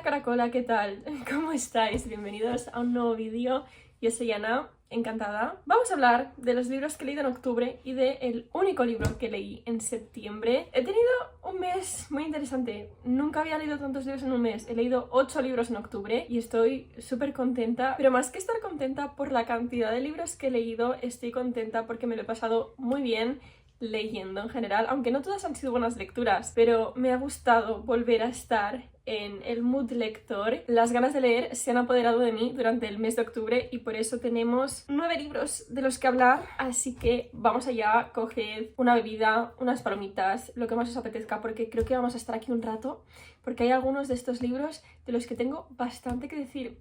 Hola Caracola, ¿qué tal? ¿Cómo estáis? Bienvenidos a un nuevo vídeo. Yo soy Ana, encantada. Vamos a hablar de los libros que he leído en octubre y del único libro que leí en septiembre. He tenido un mes muy interesante. Nunca había leído tantos libros en un mes. He leído 8 libros en octubre y estoy súper contenta. Pero más que estar contenta por la cantidad de libros que he leído, estoy contenta porque me lo he pasado muy bien leyendo en general, aunque no todas han sido buenas lecturas, pero me ha gustado volver a estar en el mood lector. Las ganas de leer se han apoderado de mí durante el mes de octubre y por eso tenemos 9 libros de los que hablar, así que vamos allá, coged una bebida, unas palomitas, lo que más os apetezca, porque creo que vamos a estar aquí un rato, porque hay algunos de estos libros de los que tengo bastante que decir.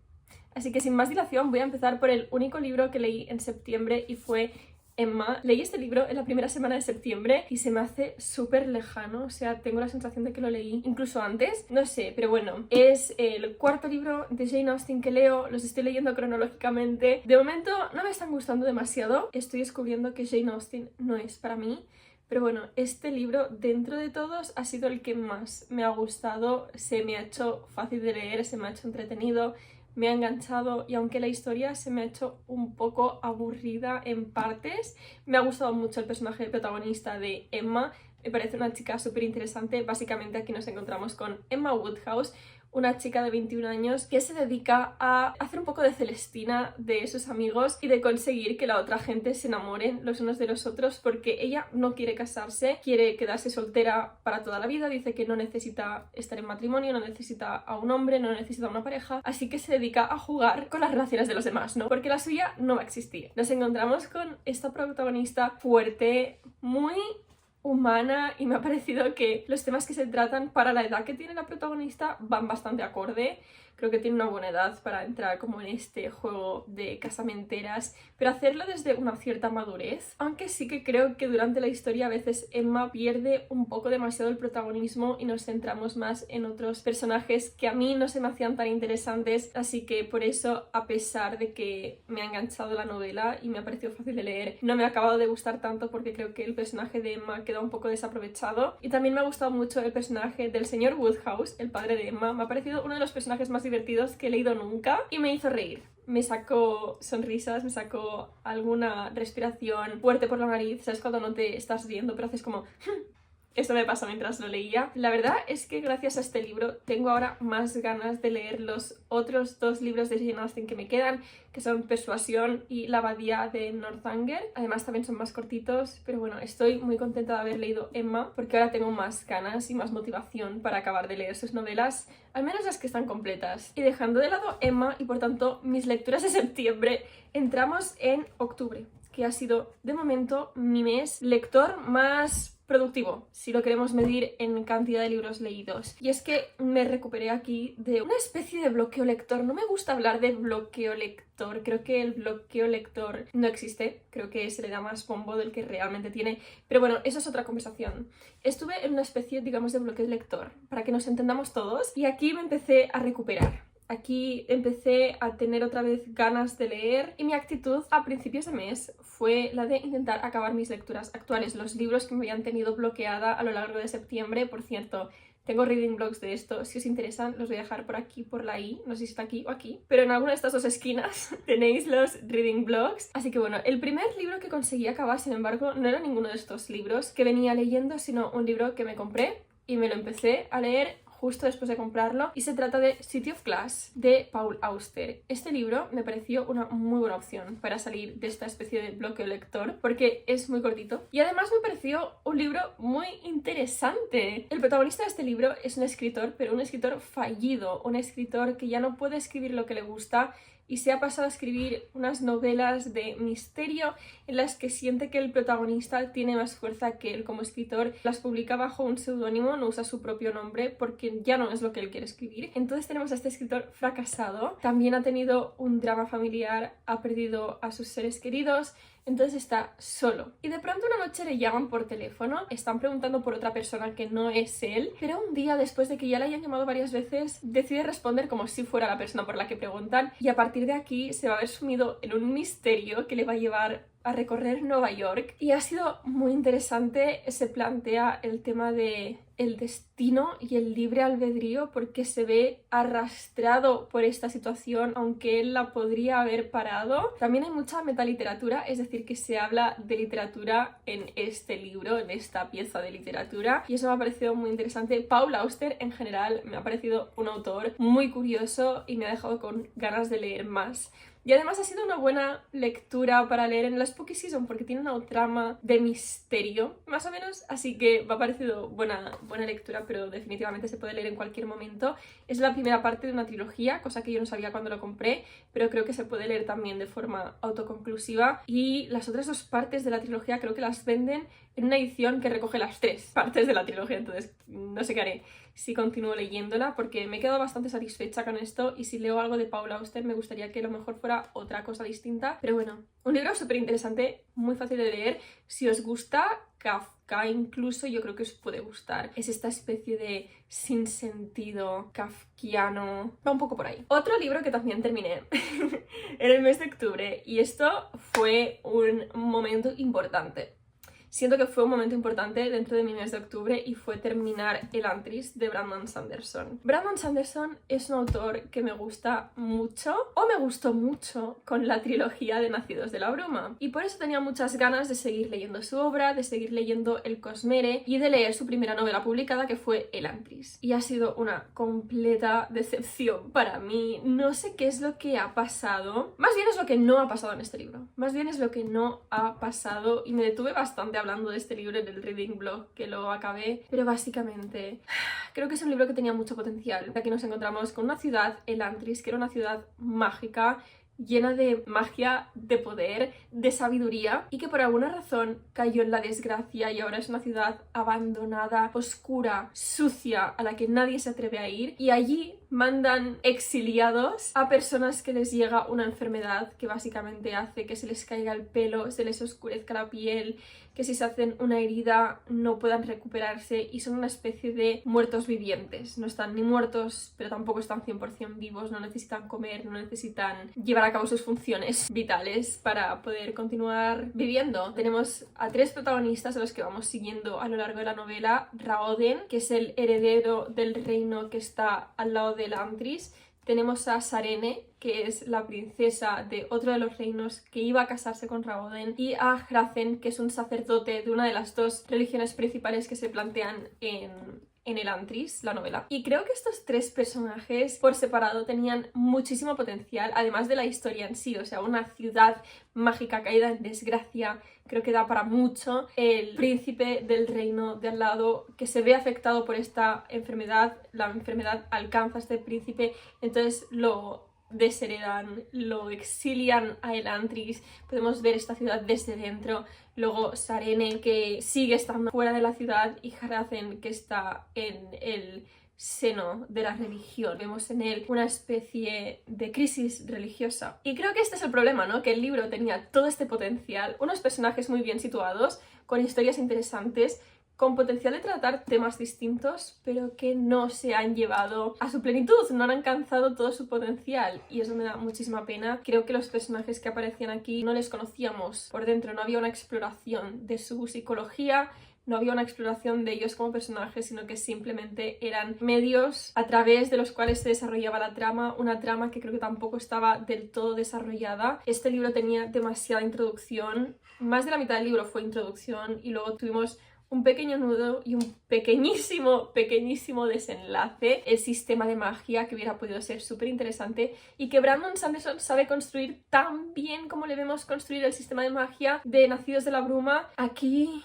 Así que sin más dilación voy a empezar por el único libro que leí en septiembre y fue Emma. Leí este libro en la primera semana de septiembre y se me hace súper lejano, o sea, tengo la sensación de que lo leí incluso antes, no sé, pero bueno, es el cuarto libro de Jane Austen que leo, los estoy leyendo cronológicamente. De momento no me están gustando demasiado, estoy descubriendo que Jane Austen no es para mí, pero bueno, este libro dentro de todos ha sido el que más me ha gustado, se me ha hecho fácil de leer, se me ha hecho entretenido, me ha enganchado y aunque la historia se me ha hecho un poco aburrida en partes, me ha gustado mucho el personaje protagonista de Emma, me parece una chica súper interesante. Básicamente aquí nos encontramos con Emma Woodhouse, una chica de 21 años que se dedica a hacer un poco de Celestina de sus amigos y de conseguir que la otra gente se enamoren los unos de los otros, porque ella no quiere casarse, quiere quedarse soltera para toda la vida, dice que no necesita estar en matrimonio, no necesita a un hombre, no necesita a una pareja, así que se dedica a jugar con las relaciones de los demás, ¿no? Porque la suya no va a existir. Nos encontramos con esta protagonista fuerte, muy humana, y me ha parecido que los temas que se tratan para la edad que tiene la protagonista van bastante acorde. Creo que tiene una buena edad para entrar como en este juego de casamenteras, pero hacerlo desde una cierta madurez. Aunque sí que creo que durante la historia a veces Emma pierde un poco demasiado el protagonismo y nos centramos más en otros personajes que a mí no se me hacían tan interesantes, así que por eso, a pesar de que me ha enganchado la novela y me ha parecido fácil de leer, no me ha acabado de gustar tanto porque creo que el personaje de Emma queda un poco desaprovechado. Y también me ha gustado mucho el personaje del señor Woodhouse, el padre de Emma. Me ha parecido uno de los personajes más divertidos que he leído nunca y me hizo reír. Me sacó sonrisas, me sacó alguna respiración fuerte por la nariz. ¿Sabes cuando no te estás riendo pero haces como... Eso me pasó mientras lo leía. La verdad es que gracias a este libro tengo ahora más ganas de leer los otros 2 libros de Jane Austen que me quedan, que son Persuasión y La abadía de Northanger. Además también son más cortitos, pero bueno, estoy muy contenta de haber leído Emma porque ahora tengo más ganas y más motivación para acabar de leer sus novelas, al menos las que están completas. Y dejando de lado Emma y por tanto mis lecturas de septiembre, entramos en octubre, que ha sido de momento mi mes lector más productivo, si lo queremos medir en cantidad de libros leídos. Y es que me recuperé aquí de una especie de bloqueo lector. No me gusta hablar de bloqueo lector, creo que el bloqueo lector no existe, creo que se le da más bombo del que realmente tiene, pero bueno, eso es otra conversación. Estuve en una especie, digamos, de bloqueo lector, para que nos entendamos todos, y aquí me empecé a recuperar. Aquí empecé a tener otra vez ganas de leer y mi actitud a principios de mes fue la de intentar acabar mis lecturas actuales, los libros que me habían tenido bloqueada a lo largo de septiembre. Por cierto, tengo reading blogs de esto, si os interesan los voy a dejar por aquí, por la i, no sé si está aquí o aquí, pero en alguna de estas 2 esquinas tenéis los reading blogs. Así que bueno, el primer libro que conseguí acabar, sin embargo, no era ninguno de estos libros que venía leyendo, sino un libro que me compré y me lo empecé a leer justo después de comprarlo, y se trata de City of Glass de Paul Auster. Este libro me pareció una muy buena opción para salir de esta especie de bloqueo lector porque es muy cortito y además me pareció un libro muy interesante. El protagonista de este libro es un escritor, pero un escritor fallido, un escritor que ya no puede escribir lo que le gusta y se ha pasado a escribir unas novelas de misterio en las que siente que el protagonista tiene más fuerza que él como escritor. Las publica bajo un seudónimo, no usa su propio nombre porque ya no es lo que él quiere escribir. Entonces tenemos a este escritor fracasado. También ha tenido un drama familiar, ha perdido a sus seres queridos, entonces está solo. Y de pronto una noche le llaman por teléfono, están preguntando por otra persona que no es él, pero un día, después de que ya le hayan llamado varias veces, decide responder como si fuera la persona por la que preguntan, y a partir de aquí se va a ver sumido en un misterio que le va a llevar a recorrer Nueva York y ha sido muy interesante. Se plantea el tema de el destino y el libre albedrío porque se ve arrastrado por esta situación aunque él la podría haber parado. También hay mucha metaliteratura, es decir, que se habla de literatura en este libro, en esta pieza de literatura, y eso me ha parecido muy interesante. Paul Auster en general me ha parecido un autor muy curioso y me ha dejado con ganas de leer más. Y además ha sido una buena lectura para leer en la Spooky Season porque tiene una trama de misterio, más o menos, así que me ha parecido buena lectura, pero definitivamente se puede leer en cualquier momento. Es la primera parte de una trilogía, cosa que yo no sabía cuando lo compré, pero creo que se puede leer también de forma autoconclusiva, y las otras 2 partes de la trilogía creo que las venden en una edición que recoge las 3 partes de la trilogía, entonces no sé qué haré si continúo leyéndola porque me he quedado bastante satisfecha con esto, y si leo algo de Paul Auster me gustaría que a lo mejor fuera otra cosa distinta. Pero bueno, un libro súper interesante, muy fácil de leer. Si os gusta Kafka incluso, yo creo que os puede gustar. Es esta especie de sinsentido kafkiano, va un poco por ahí. Otro libro que también terminé en el mes de octubre, y esto fue un momento importante. Siento que fue un momento importante dentro de mi mes de octubre, y fue terminar Elantris de Brandon Sanderson. Brandon Sanderson es un autor que me gusta mucho, o me gustó mucho con la trilogía de Nacidos de la Bruma, y por eso tenía muchas ganas de seguir leyendo su obra, de seguir leyendo El Cosmere y de leer su primera novela publicada, que fue Elantris. Y ha sido una completa decepción para mí. No sé qué es lo que ha pasado, más bien es lo que no ha pasado en este libro, más bien es lo que no ha pasado, y me detuve bastante hablando de este libro en el reading blog que lo acabé, pero básicamente creo que es un libro que tenía mucho potencial. Aquí nos encontramos con una ciudad, Elantris, que era una ciudad mágica, llena de magia, de poder, de sabiduría, y que por alguna razón cayó en la desgracia y ahora es una ciudad abandonada, oscura, sucia, a la que nadie se atreve a ir, y allí mandan exiliados a personas que les llega una enfermedad que básicamente hace que se les caiga el pelo, se les oscurezca la piel, que si se hacen una herida no puedan recuperarse, y son una especie de muertos vivientes. No están ni muertos, pero tampoco están 100% vivos, no necesitan comer, no necesitan llevar a cabo sus funciones vitales para poder continuar viviendo. Tenemos a 3 protagonistas a los que vamos siguiendo a lo largo de la novela. Raoden, que es el heredero del reino que está al lado de Elantris. Tenemos a Sarene, que es la princesa de otro de los reinos que iba a casarse con Raoden, y a Hrazen, que es un sacerdote de una de las 2 religiones principales que se plantean en Elantris, la novela. Y creo que estos 3 personajes por separado tenían muchísimo potencial, además de la historia en sí, o sea, una ciudad mágica caída en desgracia, creo que da para mucho. El príncipe del reino de al lado, que se ve afectado por esta enfermedad, la enfermedad alcanza a este príncipe, entonces lo desheredan, lo exilian a Elantris, podemos ver esta ciudad desde dentro. Luego Sarene, que sigue estando fuera de la ciudad, y Hrazen, que está en el seno de la religión. Vemos en él una especie de crisis religiosa. Y creo que este es el problema, ¿no? Que el libro tenía todo este potencial, unos personajes muy bien situados, con historias interesantes, con potencial de tratar temas distintos, pero que no se han llevado a su plenitud, no han alcanzado todo su potencial, y eso me da muchísima pena. Creo que los personajes que aparecían aquí no les conocíamos por dentro, no había una exploración de su psicología, no había una exploración de ellos como personajes, sino que simplemente eran medios a través de los cuales se desarrollaba la trama, una trama que creo que tampoco estaba del todo desarrollada. Este libro tenía demasiada introducción, más de la mitad del libro fue introducción, y luego tuvimos un pequeño nudo y un pequeñísimo desenlace, el sistema de magia, que hubiera podido ser súper interesante, y que Brandon Sanderson sabe construir tan bien como le vemos construir el sistema de magia de Nacidos de la Bruma. Aquí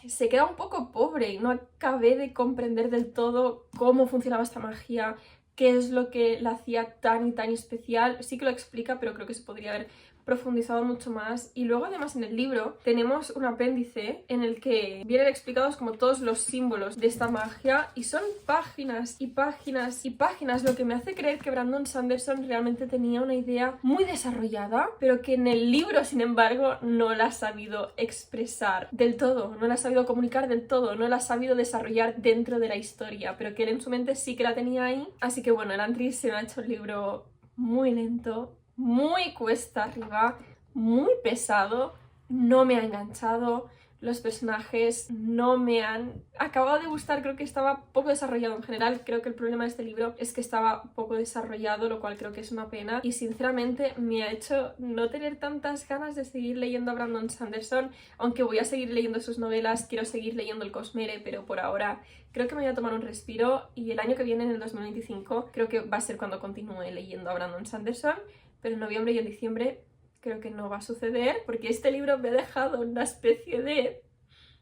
se queda un poco pobre y no acabé de comprender del todo cómo funcionaba esta magia, qué es lo que la hacía tan y tan especial. Sí que lo explica, pero creo que se podría haber profundizado mucho más. Y luego además en el libro tenemos un apéndice en el que vienen explicados como todos los símbolos de esta magia, y son páginas y páginas y páginas, lo que me hace creer que Brandon Sanderson realmente tenía una idea muy desarrollada, pero que en el libro, sin embargo, no la ha sabido expresar del todo, no la ha sabido comunicar del todo, no la ha sabido desarrollar dentro de la historia, pero que él en su mente sí que la tenía ahí. Así que bueno, Elantris se me ha hecho un libro muy lento, muy cuesta arriba, muy pesado, no me ha enganchado, los personajes no me han acabado de gustar, creo que estaba poco desarrollado en general. Creo que el problema de este libro es que estaba poco desarrollado, lo cual creo que es una pena, y sinceramente me ha hecho no tener tantas ganas de seguir leyendo a Brandon Sanderson, aunque voy a seguir leyendo sus novelas, quiero seguir leyendo El Cosmere, pero por ahora creo que me voy a tomar un respiro, y el año que viene, en el 2025, creo que va a ser cuando continúe leyendo a Brandon Sanderson, pero en noviembre y en diciembre creo que no va a suceder, porque este libro me ha dejado una especie de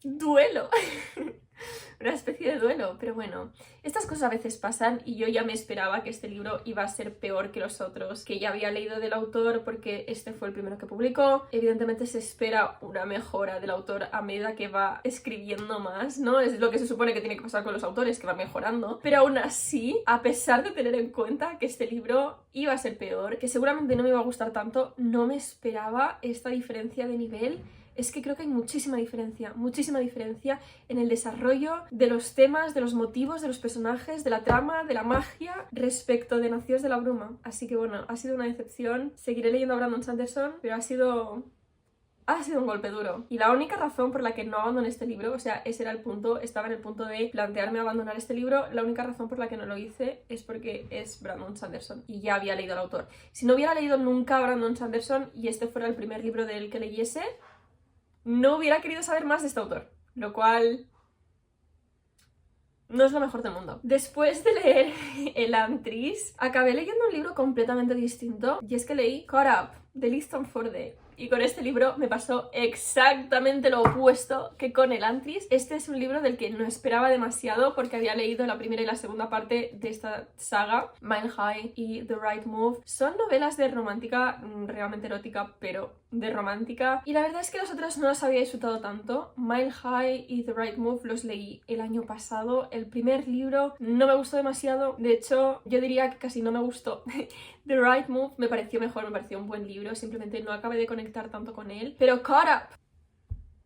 duelo. Una especie de duelo, pero bueno, estas cosas a veces pasan, y yo ya me esperaba que este libro iba a ser peor que los otros que ya había leído del autor, porque este fue el primero que publicó. Evidentemente se espera una mejora del autor a medida que va escribiendo más, ¿no? Es lo que se supone que tiene que pasar con los autores, que van mejorando, pero aún así, a pesar de tener en cuenta que este libro iba a ser peor, que seguramente no me iba a gustar tanto, no me esperaba esta diferencia de nivel. Es que creo que hay muchísima diferencia en el desarrollo de los temas, de los motivos, de los personajes, de la trama, de la magia respecto de Nacidos de la Bruma. Así que bueno, ha sido una decepción. Seguiré leyendo a Brandon Sanderson, pero ha sido un golpe duro. Y la única razón por la que no abandoné este libro, o sea, ese era el punto, estaba en el punto de plantearme abandonar este libro, la única razón por la que no lo hice es porque es Brandon Sanderson y ya había leído al autor. Si no hubiera leído nunca a Brandon Sanderson y este fuera el primer libro de él que leyese, no hubiera querido saber más de este autor, lo cual no es lo mejor del mundo. Después de leer Elantris, acabé leyendo un libro completamente distinto, y es que leí Caught Up, de Liston Forde. Y con este libro me pasó exactamente lo opuesto que con Elantris. Este es un libro del que no esperaba demasiado, porque había leído la primera y la segunda parte de esta saga, Mile High y The Right Move. Son novelas de romántica, realmente erótica, pero de romántica. Y la verdad es que los otros no los había disfrutado tanto. Mile High y The Right Move los leí el año pasado. El primer libro no me gustó demasiado. De hecho, yo diría que casi no me gustó. The Right Move me pareció mejor, me pareció un buen libro. Simplemente no acabé de conectar tanto con él. Pero Caught Up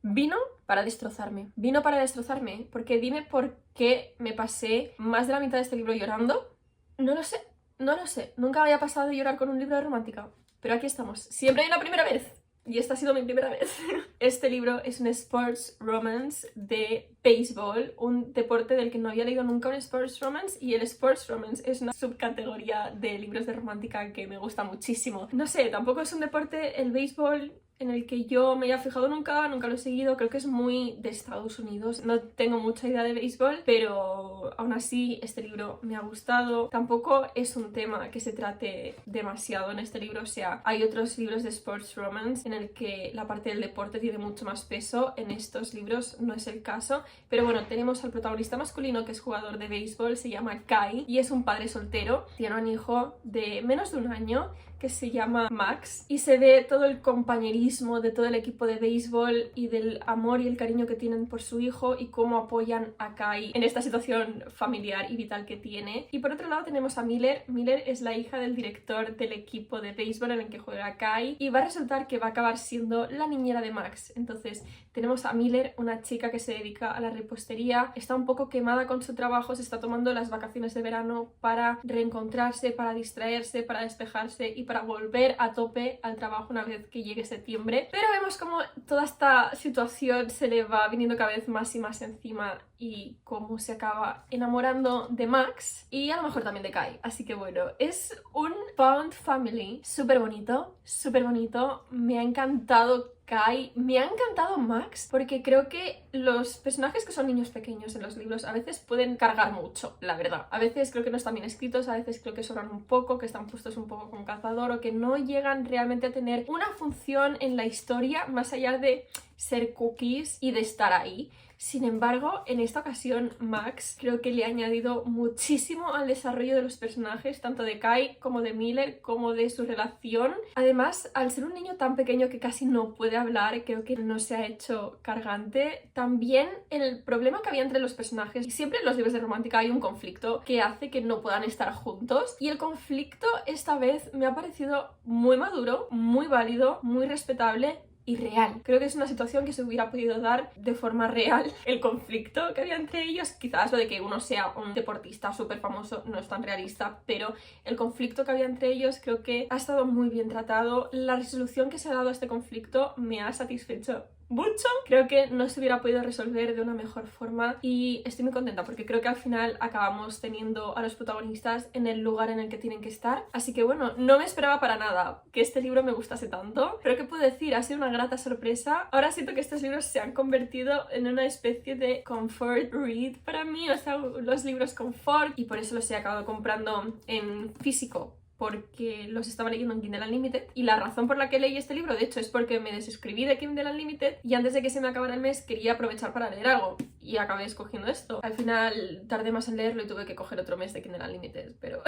vino para destrozarme. Vino para destrozarme. Porque dime por qué me pasé más de la mitad de este libro llorando. No lo sé. No lo sé. Nunca había pasado de llorar con un libro de romántica. Pero aquí estamos. Siempre hay una primera vez. Y esta ha sido mi primera vez. Este libro es un sports romance de béisbol, un deporte del que no había leído nunca un sports romance, y el sports romance es una subcategoría de libros de romántica que me gusta muchísimo. No sé, tampoco es un deporte, el béisbol, en el que yo me haya fijado nunca lo he seguido. Creo que es muy de Estados Unidos, no tengo mucha idea de béisbol, pero aún así este libro me ha gustado. Tampoco es un tema que se trate demasiado en este libro, o sea, hay otros libros de sports romance en el que la parte del deporte tiene mucho más peso. En estos libros no es el caso, pero bueno, tenemos al protagonista masculino, que es jugador de béisbol, se llama Kai y es un padre soltero, tiene un hijo de menos de un año que se llama Max, y se ve todo el compañerismo de todo el equipo de béisbol y del amor y el cariño que tienen por su hijo y cómo apoyan a Kai en esta situación familiar y vital que tiene. Y por otro lado tenemos a Miller. Miller es la hija del director del equipo de béisbol en el que juega Kai, y va a resultar que va a acabar siendo la niñera de Max. Entonces tenemos a Miller, una chica que se dedica a la repostería, está un poco quemada con su trabajo, se está tomando las vacaciones de verano para reencontrarse, para distraerse, para despejarse y para volver a tope al trabajo una vez que llegue septiembre. Pero vemos como toda esta situación se le va viniendo cada vez más y más encima, y cómo se acaba enamorando de Max y a lo mejor también de Kai. Así que bueno, es un found family súper bonito, me ha encantado Kai, me ha encantado Max, porque creo que los personajes que son niños pequeños en los libros a veces pueden cargar mucho, la verdad. A veces creo que no están bien escritos, a veces creo que sobran un poco, que están puestos un poco con calzador, o que no llegan realmente a tener una función en la historia más allá de ser cookies y de estar ahí. Sin embargo, en esta ocasión Max creo que le ha añadido muchísimo al desarrollo de los personajes, tanto de Kai como de Miller, como de su relación. Además, al ser un niño tan pequeño que casi no puede hablar, creo que no se ha hecho cargante. También el problema que había entre los personajes, y siempre en los libros de romántica hay un conflicto que hace que no puedan estar juntos, y el conflicto esta vez me ha parecido muy maduro, muy válido, muy respetable, irreal. Creo que es una situación que se hubiera podido dar de forma real. El conflicto que había entre ellos, quizás lo de que uno sea un deportista súper famoso no es tan realista, pero el conflicto que había entre ellos creo que ha estado muy bien tratado. La resolución que se ha dado a este conflicto me ha satisfecho mucho. Creo que no se hubiera podido resolver de una mejor forma y estoy muy contenta porque creo que al final acabamos teniendo a los protagonistas en el lugar en el que tienen que estar. Así que bueno, no me esperaba para nada que este libro me gustase tanto, pero ¿qué puedo decir? Ha sido una grata sorpresa. Ahora siento que estos libros se han convertido en una especie de comfort read para mí, o sea, los libros confort, y por eso los he acabado comprando en físico, porque los estaba leyendo en Kindle Unlimited, y la razón por la que leí este libro de hecho es porque me desuscribí de Kindle Unlimited y antes de que se me acabara el mes quería aprovechar para leer algo y acabé escogiendo esto. Al final tardé más en leerlo y tuve que coger otro mes de Kindle Unlimited, pero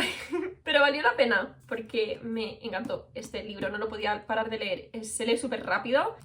pero valió la pena porque me encantó este libro, no lo podía parar de leer, se lee súper rápido.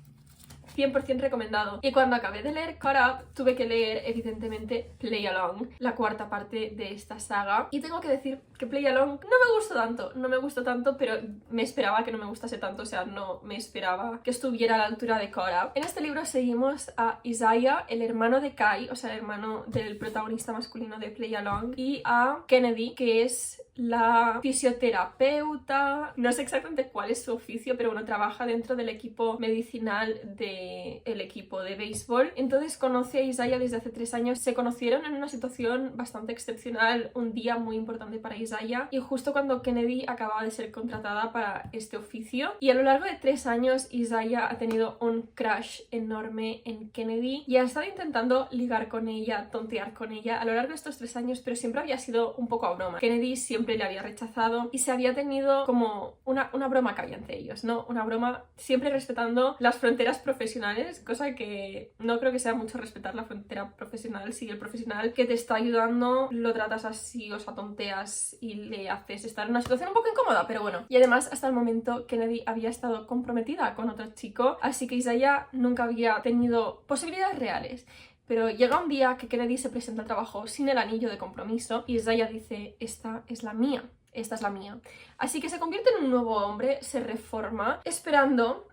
100% recomendado. Y cuando acabé de leer Caught Up, tuve que leer, evidentemente, Play Along, la cuarta parte de esta saga. Y tengo que decir que Play Along no me gustó tanto, pero me esperaba que no me gustase tanto, o sea, no me esperaba que estuviera a la altura de Caught Up. En este libro seguimos a Isaiah, el hermano de Kai, o sea, el hermano del protagonista masculino de Play Along, y a Kennedy, que es la fisioterapeuta, no sé exactamente cuál es su oficio, pero bueno, trabaja dentro del equipo medicinal del equipo de béisbol. Entonces conoce a Isaiah desde hace 3 años, se conocieron en una situación bastante excepcional, un día muy importante para Isaiah, y justo cuando Kennedy acababa de ser contratada para este oficio, y a lo largo de 3 años Isaiah ha tenido un crush enorme en Kennedy y ha estado intentando ligar con ella, tontear con ella a lo largo de estos 3 años, pero siempre había sido un poco a broma. Kennedy siempre le había rechazado y se había tenido como una broma que había entre ellos, ¿no? Una broma siempre respetando las fronteras profesionales, cosa que no creo que sea mucho respetar la frontera profesional si el profesional que te está ayudando lo tratas así, o sea, tonteas y le haces estar en una situación un poco incómoda, pero bueno. Y además, hasta el momento, Kennedy había estado comprometida con otro chico, así que Isaiah nunca había tenido posibilidades reales. Pero llega un día que Kennedy se presenta al trabajo sin el anillo de compromiso y Isaiah dice, esta es la mía. Esta es la mía. Así que se convierte en un nuevo hombre, se reforma, esperando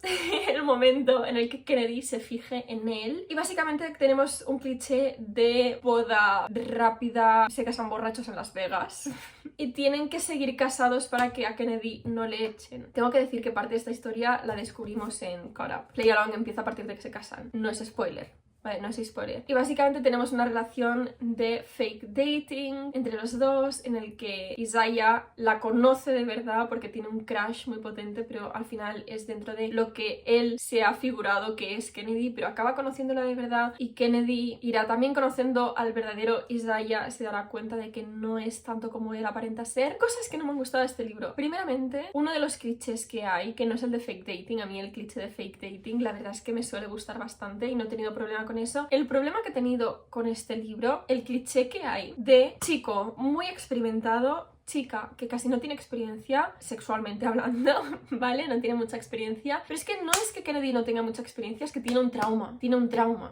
el momento en el que Kennedy se fije en él. Y básicamente tenemos un cliché de boda rápida, se casan borrachos en Las Vegas y tienen que seguir casados para que a Kennedy no le echen. Tengo que decir que parte de esta historia la descubrimos en Caught Up. Play Along empieza a partir de que se casan. No es spoiler. Vale, no es spoiler. Y básicamente tenemos una relación de fake dating entre los dos, en el que Isaiah la conoce de verdad porque tiene un crush muy potente, pero al final es dentro de lo que él se ha figurado que es Kennedy, pero acaba conociéndola de verdad y Kennedy irá también conociendo al verdadero Isaiah, se dará cuenta de que no es tanto como él aparenta ser. Cosas que no me han gustado de este libro. Primeramente, uno de los clichés que hay, que no es el de fake dating, a mí el cliché de fake dating la verdad es que me suele gustar bastante y no he tenido problema con eso. El problema que he tenido con este libro, el cliché que hay de chico muy experimentado, chica que casi no tiene experiencia sexualmente hablando, ¿vale? No tiene mucha experiencia, pero es que no es que Kennedy no tenga mucha experiencia, es que tiene un trauma,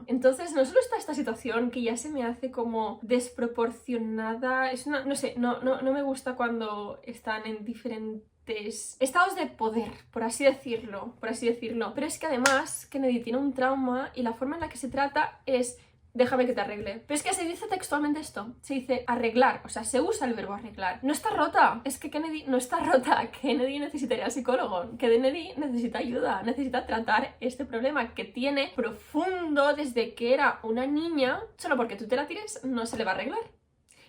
Entonces no solo está esta situación que ya se me hace como desproporcionada, es una, no sé, no me gusta cuando están en diferentes estados de poder, por así decirlo. Pero es que además Kennedy tiene un trauma y la forma en la que se trata es déjame que te arregle. Pero es que se dice textualmente esto, se dice arreglar, o sea, se usa el verbo arreglar. No está rota, es que Kennedy no está rota, Kennedy necesitaría psicólogo, Kennedy necesita ayuda, necesita tratar este problema que tiene profundo desde que era una niña. Solo porque tú te la tires no se le va a arreglar.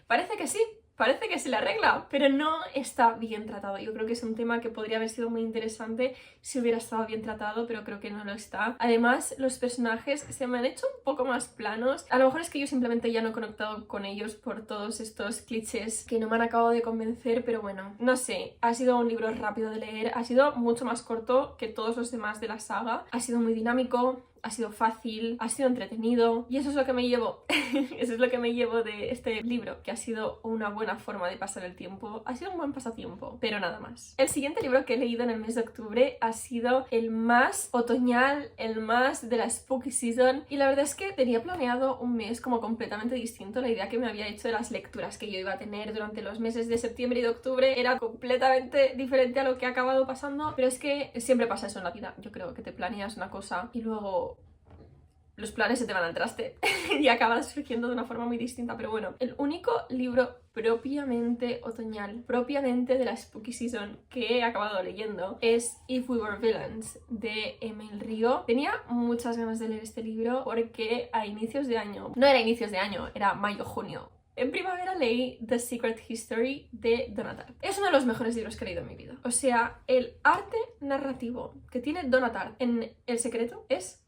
Parece que sí. Parece que se le arregla, pero no está bien tratado. Yo creo que es un tema que podría haber sido muy interesante si hubiera estado bien tratado, pero creo que no lo está. Además, los personajes se me han hecho un poco más planos. A lo mejor es que yo simplemente ya no he conectado con ellos por todos estos clichés que no me han acabado de convencer, pero bueno, no sé. Ha sido un libro rápido de leer, ha sido mucho más corto que todos los demás de la saga. Ha sido muy dinámico. ha sido fácil, ha sido entretenido y eso es lo que me llevo, eso es lo que me llevo de este libro, que ha sido una buena forma de pasar el tiempo, ha sido un buen pasatiempo, pero nada más. El siguiente libro que he leído en el mes de octubre ha sido el más otoñal, el más de la Spooky Season y la verdad es que tenía planeado un mes como completamente distinto. La idea que me había hecho de las lecturas que yo iba a tener durante los meses de septiembre y de octubre era completamente diferente a lo que ha acabado pasando, pero es que siempre pasa eso en la vida. Yo creo que te planeas una cosa y luego los planes se te van al traste y acabas surgiendo de una forma muy distinta. Pero bueno, el único libro propiamente otoñal, propiamente de la Spooky Season que he acabado leyendo es If We Were Villains de Emil Rio. Tenía muchas ganas de leer este libro porque a inicios de año, no era inicios de año, era mayo-junio, en primavera leí The Secret History de Donna Tartt. Es uno de los mejores libros que he leído en mi vida. O sea, el arte narrativo que tiene Donna Tartt en El Secreto es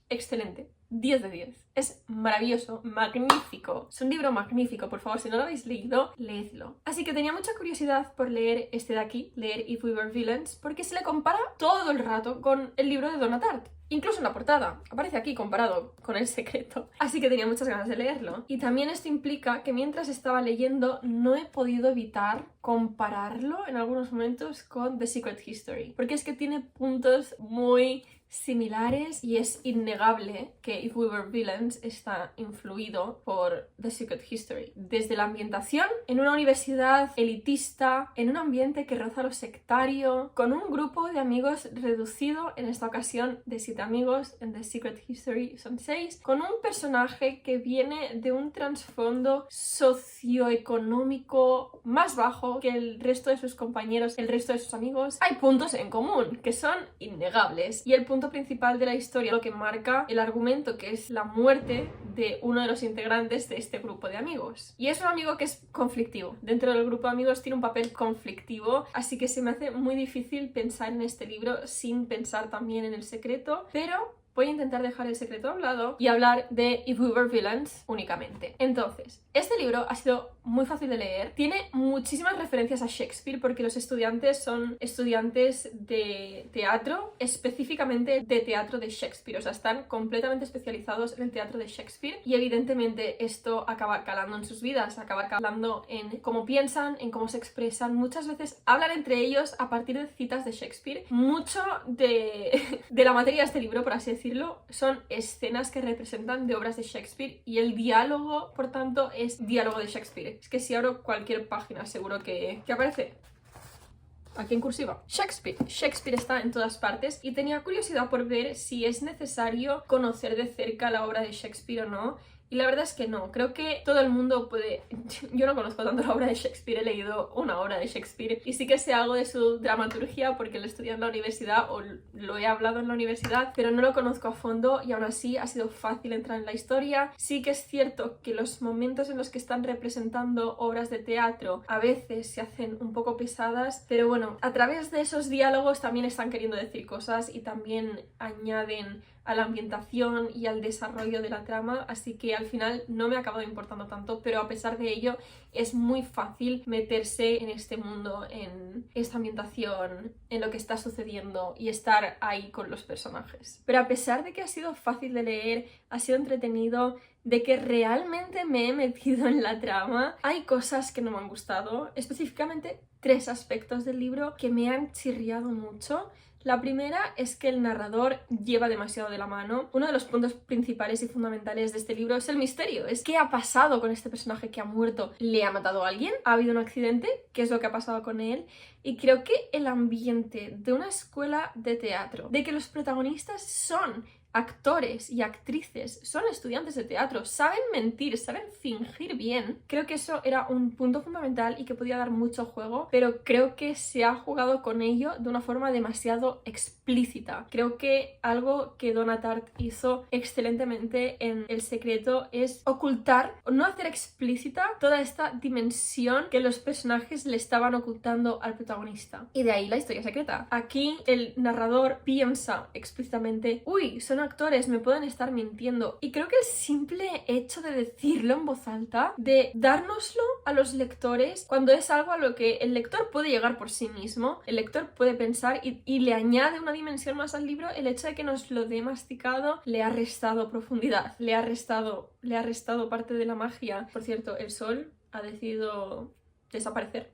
excelente. 10 de 10. Es maravilloso, magnífico. Es un libro magnífico, por favor, si no lo habéis leído, leedlo. Así que tenía mucha curiosidad por leer este de aquí, leer If We Were Villains, porque se le compara todo el rato con el libro de Donna Tartt. Incluso en la portada, aparece aquí comparado con El Secreto. Así que tenía muchas ganas de leerlo. Y también esto implica que mientras estaba leyendo no he podido evitar compararlo en algunos momentos con The Secret History. Porque es que tiene puntos muy similares y es innegable que If We Were Villains está influido por The Secret History. Desde la ambientación, en una universidad elitista, en un ambiente que roza lo sectario, con un grupo de amigos reducido, en esta ocasión de 7 amigos, en The Secret History son 6, con un personaje que viene de un trasfondo socioeconómico más bajo que el resto de sus compañeros, el resto de sus amigos. Hay puntos en común que son innegables y el punto principal de la historia, lo que marca el argumento, que es la muerte de uno de los integrantes de este grupo de amigos. Y es un amigo que es conflictivo. Dentro del grupo de amigos tiene un papel conflictivo, así que se me hace muy difícil pensar en este libro sin pensar también en El Secreto, pero voy a intentar dejar El Secreto a un lado y hablar de If We Were Villains únicamente. Entonces, este libro ha sido muy fácil de leer, tiene muchísimas referencias a Shakespeare porque los estudiantes son estudiantes de teatro, específicamente de teatro de Shakespeare, o sea, están completamente especializados en el teatro de Shakespeare y evidentemente esto acaba calando en sus vidas, acaba calando en cómo piensan, en cómo se expresan. Muchas veces hablan entre ellos a partir de citas de Shakespeare. Mucho de la materia de este libro, por así decirlo, son escenas que representan de obras de Shakespeare y el diálogo, por tanto, es diálogo de Shakespeare. Es que si abro cualquier página seguro que aparece aquí en cursiva Shakespeare está en todas partes y tenía curiosidad por ver si es necesario conocer de cerca la obra de Shakespeare o no. Y la verdad es que no, creo que todo el mundo puede... Yo no conozco tanto la obra de Shakespeare, he leído una obra de Shakespeare y sí que sé algo de su dramaturgia porque lo estudié en la universidad o lo he hablado en la universidad, pero no lo conozco a fondo y aún así ha sido fácil entrar en la historia. Sí que es cierto que los momentos en los que están representando obras de teatro a veces se hacen un poco pesadas, pero bueno, a través de esos diálogos también están queriendo decir cosas y también añaden a la ambientación y al desarrollo de la trama, así que al final no me ha acabado importando tanto, pero a pesar de ello es muy fácil meterse en este mundo, en esta ambientación, en lo que está sucediendo y estar ahí con los personajes. Pero a pesar de que ha sido fácil de leer, ha sido entretenido, de que realmente me he metido en la trama, hay cosas que no me han gustado, específicamente 3 aspectos del libro que me han chirriado mucho. La primera es que el narrador lleva demasiado de la mano. Uno de los puntos principales y fundamentales de este libro es el misterio. Es qué ha pasado con este personaje que ha muerto. ¿Le ha matado a alguien? ¿Ha habido un accidente? ¿Qué es lo que ha pasado con él? Y creo que el ambiente de una escuela de teatro, de que los protagonistas son actores y actrices, son estudiantes de teatro, saben mentir, saben fingir bien. Creo que eso era un punto fundamental y que podía dar mucho juego, pero creo que se ha jugado con ello de una forma demasiado explícita. Creo que algo que Donna Tartt hizo excelentemente en El Secreto es ocultar, o no hacer explícita toda esta dimensión que los personajes le estaban ocultando al protagonista. Y de ahí la historia secreta. Aquí el narrador piensa explícitamente, uy, son actores me pueden estar mintiendo. Y creo que el simple hecho de decirlo en voz alta, de dárnoslo a los lectores, cuando es algo a lo que el lector puede llegar por sí mismo, el lector puede pensar y le añade una dimensión más al libro, el hecho de que nos lo dé masticado le ha restado profundidad, le ha restado parte de la magia. Por cierto, el sol ha decidido desaparecer.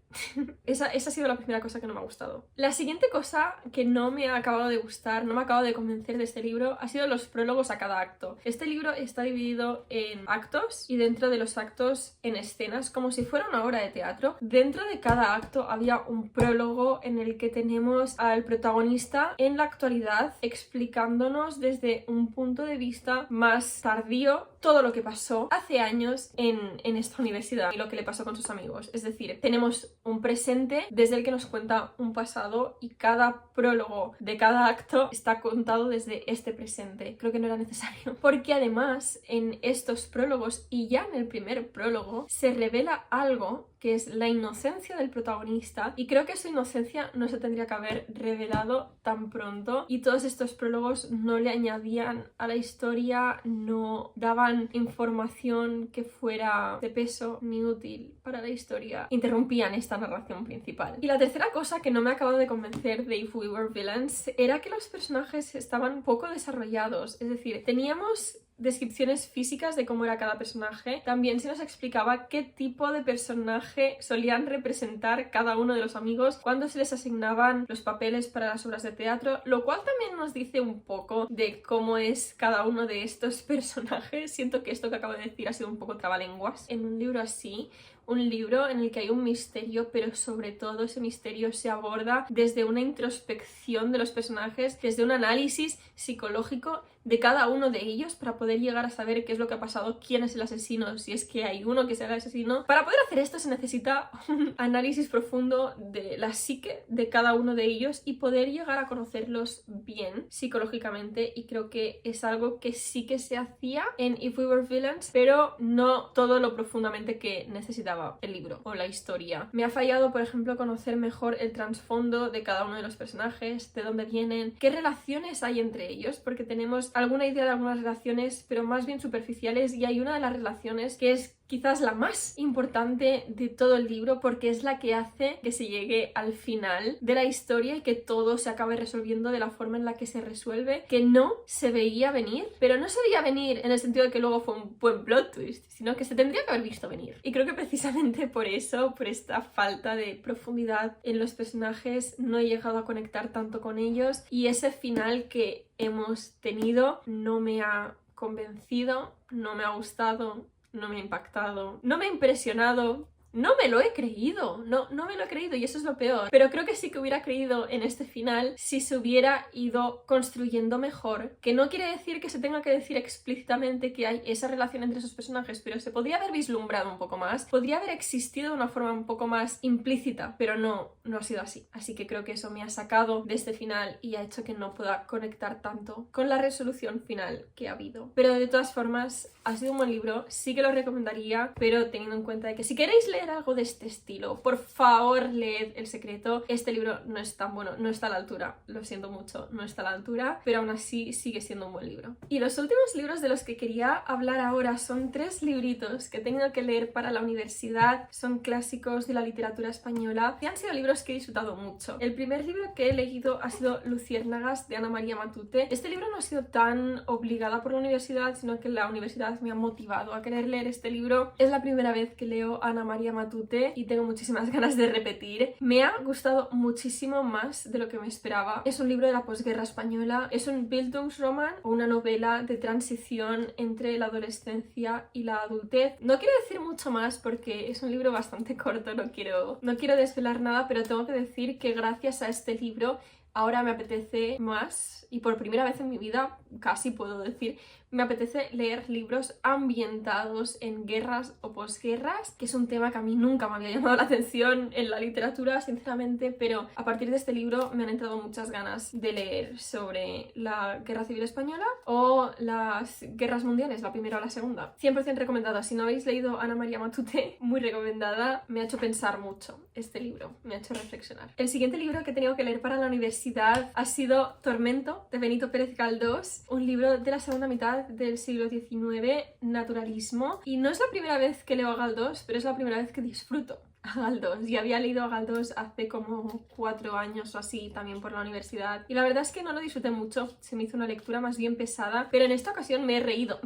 Esa ha sido la primera cosa que no me ha gustado. La siguiente cosa que no me ha acabado de gustar, no me ha acabado de convencer de este libro, ha sido los prólogos a cada acto. Este libro está dividido en actos y dentro de los actos en escenas, como si fuera una obra de teatro. Dentro de cada acto había un prólogo en el que tenemos al protagonista en la actualidad explicándonos desde un punto de vista más tardío todo lo que pasó hace años en esta universidad y lo que le pasó con sus amigos. Es decir, tenemos un presente desde el que nos cuenta un pasado y cada prólogo de cada acto está contado desde este presente. Creo que no era necesario, porque además en estos prólogos y ya en el primer prólogo se revela algo que es la inocencia del protagonista, y creo que su inocencia no se tendría que haber revelado tan pronto, y todos estos prólogos no le añadían a la historia, no daban información que fuera de peso ni útil para la historia, interrumpían esta narración principal. Y la tercera cosa que no me ha acabado de convencer de If We Were Villains era que los personajes estaban poco desarrollados, es decir, teníamos descripciones físicas de cómo era cada personaje. También se nos explicaba qué tipo de personaje solían representar cada uno de los amigos cuando se les asignaban los papeles para las obras de teatro, lo cual también nos dice un poco de cómo es cada uno de estos personajes. Siento que esto que acabo de decir ha sido un poco trabalenguas. En un libro así, un libro en el que hay un misterio, pero sobre todo ese misterio se aborda desde una introspección de los personajes, desde un análisis psicológico de cada uno de ellos para poder llegar a saber qué es lo que ha pasado, quién es el asesino, si es que hay uno que sea el asesino. Para poder hacer esto se necesita un análisis profundo de la psique de cada uno de ellos y poder llegar a conocerlos bien psicológicamente, y creo que es algo que sí que se hacía en If We Were Villains, pero no todo lo profundamente que necesitaba el libro o la historia. Me ha fallado, por ejemplo, conocer mejor el trasfondo de cada uno de los personajes, de dónde vienen, qué relaciones hay entre ellos, porque tenemos alguna idea de algunas relaciones, pero más bien superficiales, y hay una de las relaciones que es quizás la más importante de todo el libro, porque es la que hace que se llegue al final de la historia y que todo se acabe resolviendo de la forma en la que se resuelve, que no se veía venir, pero no se veía venir en el sentido de que luego fue un buen plot twist, sino que se tendría que haber visto venir. Y creo que precisamente por eso, por esta falta de profundidad en los personajes, no he llegado a conectar tanto con ellos, y ese final que hemos tenido no me ha convencido, no me ha gustado, no me ha impactado, no me ha impresionado. No me lo he creído, no me lo he creído, y eso es lo peor. Pero creo que sí que hubiera creído en este final si se hubiera ido construyendo mejor. Que no quiere decir que se tenga que decir explícitamente que hay esa relación entre esos personajes, pero se podría haber vislumbrado un poco más. Podría haber existido de una forma un poco más implícita, pero no ha sido así. Así que creo que eso me ha sacado de este final y ha hecho que no pueda conectar tanto con la resolución final que ha habido. Pero de todas formas, ha sido un buen libro, sí que lo recomendaría, pero teniendo en cuenta de que si queréis leer algo de este estilo, por favor leed El Secreto. Este libro no es tan bueno, no está a la altura, lo siento mucho, no está a la altura, pero aún así sigue siendo un buen libro. Y los últimos libros de los que quería hablar ahora son 3 libritos que tengo que leer para la universidad, son clásicos de la literatura española y han sido libros que he disfrutado mucho. El primer libro que he leído ha sido Luciérnagas, de Ana María Matute. Este libro no ha sido tan obligada por la universidad, sino que la universidad me ha motivado a querer leer este libro. Es la primera vez que leo a Ana María Matute y tengo muchísimas ganas de repetir. Me ha gustado muchísimo más de lo que me esperaba. Es un libro de la posguerra española, es un Bildungsroman o una novela de transición entre la adolescencia y la adultez. No quiero decir mucho más porque es un libro bastante corto, no quiero desvelar nada, pero tengo que decir que gracias a este libro ahora me apetece más, y por primera vez en mi vida, casi puedo decir, me apetece leer libros ambientados en guerras o posguerras, que es un tema que a mí nunca me había llamado la atención en la literatura, sinceramente, pero a partir de este libro me han entrado muchas ganas de leer sobre la Guerra Civil Española o las guerras mundiales, la primera o la segunda. 100% recomendada. Si no habéis leído Ana María Matute, muy recomendada. Me ha hecho pensar mucho este libro, me ha hecho reflexionar. El siguiente libro que he tenido que leer para la universidad ha sido Tormento, de Benito Pérez Galdós, un libro de la segunda mitad del siglo XIX, naturalismo. Y no es la primera vez que leo a Galdós, pero es la primera vez que disfruto a Galdós. Ya había leído a Galdós hace como 4 años o así, también por la universidad. Y la verdad es que no lo disfruté mucho, se me hizo una lectura más bien pesada, pero en esta ocasión me he reído.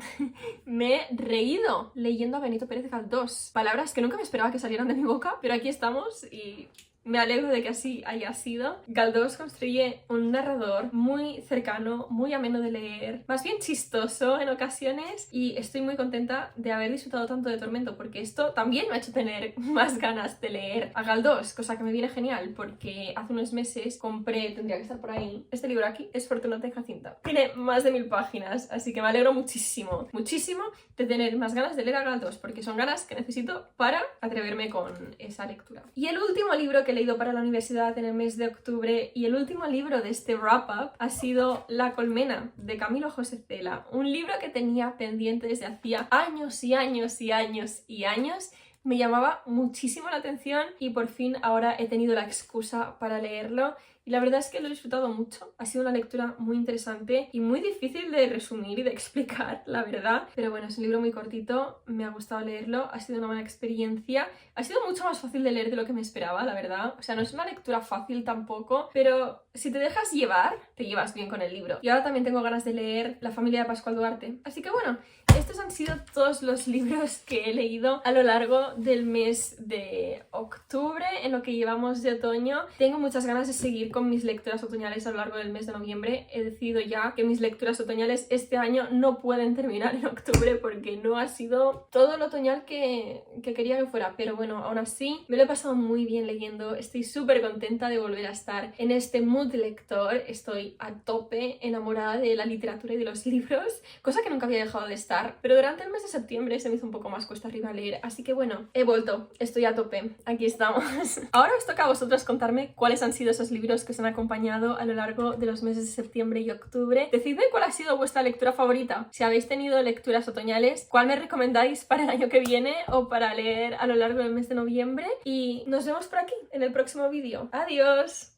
Me he reído leyendo a Benito Pérez Galdós. Palabras que nunca me esperaba que salieran de mi boca, pero aquí estamos y me alegro de que así haya sido. Galdós construye un narrador muy cercano, muy ameno de leer, más bien chistoso en ocasiones, y estoy muy contenta de haber disfrutado tanto de Tormento, porque esto también me ha hecho tener más ganas de leer a Galdós, cosa que me viene genial, porque hace unos meses compré, tendría que estar por ahí, este libro aquí, es Fortunata y Jacinta. Tiene más de 1000 páginas, así que me alegro muchísimo, muchísimo de tener más ganas de leer a Galdós, porque son ganas que necesito para atreverme con esa lectura. Y el último libro que he leído para la universidad en el mes de octubre y el último libro de este wrap-up ha sido La colmena, de Camilo José Cela, un libro que tenía pendiente desde hacía años y años y años y años. Me llamaba muchísimo la atención y por fin ahora he tenido la excusa para leerlo. Y la verdad es que lo he disfrutado mucho. Ha sido una lectura muy interesante y muy difícil de resumir y de explicar, la verdad. Pero bueno, es un libro muy cortito, me ha gustado leerlo, ha sido una buena experiencia. Ha sido mucho más fácil de leer de lo que me esperaba, la verdad. O sea, no es una lectura fácil tampoco, pero si te dejas llevar, te llevas bien con el libro. Y ahora también tengo ganas de leer La familia de Pascual Duarte. Así que bueno, estos han sido todos los libros que he leído a lo largo del mes de octubre, en lo que llevamos de otoño. Tengo muchas ganas de seguir con mis lecturas otoñales a lo largo del mes de noviembre. He decidido ya que mis lecturas otoñales este año no pueden terminar en octubre porque no ha sido todo lo otoñal que quería que fuera, pero bueno, aún así me lo he pasado muy bien leyendo. Estoy súper contenta de volver a estar en este mood lector. Estoy a tope enamorada de la literatura y de los libros, cosa que nunca había dejado de estar, pero durante el mes de septiembre se me hizo un poco más cuesta arriba leer, así que bueno, he vuelto, estoy a tope, aquí estamos. Ahora os toca a vosotros contarme cuáles han sido esos libros que os han acompañado a lo largo de los meses de septiembre y octubre. Decidme cuál ha sido vuestra lectura favorita. Si habéis tenido lecturas otoñales, ¿cuál me recomendáis para el año que viene o para leer a lo largo del mes de noviembre? Y nos vemos por aquí en el próximo vídeo. ¡Adiós!